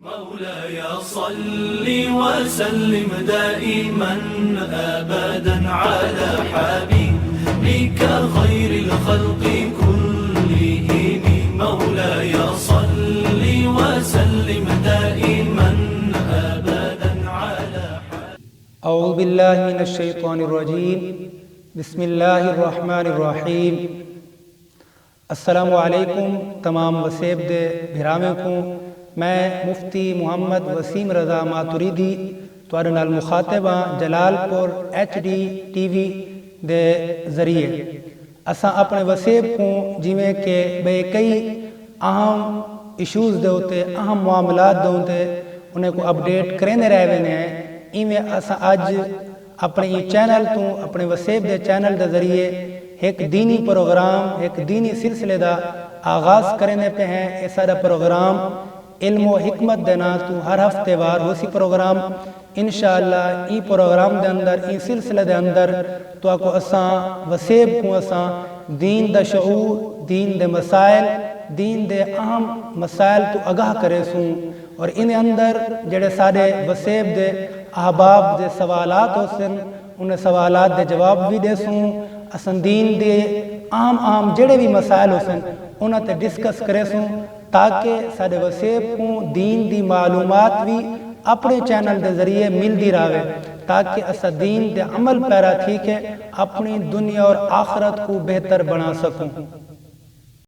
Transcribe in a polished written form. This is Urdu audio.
مولاي صل وسلم دائما أبدا على حبيبك خير الخلق كلهم مولاي صل وسلم دائما أبدا على حبيبك. اعوذ باللہ من الشیطان الرجیم. بسم اللہ الرحمن الرحیم. السلام علیکم تمام وسیب دے بھرامے کو. میں مفتی محمد وسیم رضا ماتوریدی تواڈے نال مخاطب ہاں جلال پور HD TV دے ذریعے. اساں اپنے وسیب کو جویں کہ بے کئی اہم ایشوز دے ہوتے اہم معاملات دے ہوتے انہیں کو اپڈیٹ کرنے رہے ہوئے ہیں. ایویں اساں اج اپنے چینل تو اپنے وسیب دے چینل دے ذریعے ایک دینی پروگرام ایک دینی سلسلے دا آغاز کرنے پہ ہیں. یہ سارا پروگرام علم و حکمت دینا تو ہر ہفتے وار اسی پروگرام انشاءاللہ ای پروگرام دے اندر ای سلسلے دے اندر تو آکو اساں وسیب کو اساں دین دا شعور دین دے مسائل دین دے اہم مسائل تو آگاہ کرے سوں. اور ان اندر جڑے سارے وسیب دے احباب دے سوالات ہو سن انہیں سوالات دے جواب بھی دے سوں. اساں دین دے اہم جڑے بھی مسائل ہو سن انہیں تے ڈسکس کرے سوں تاکہ سارے وسیب کو دین دی معلومات بھی اپنے چینل دے ذریعے مل دی رہے تاکہ اسا دین دے عمل پیرا تھی کہ اپنی دنیا اور آخرت کو بہتر بنا سکوں.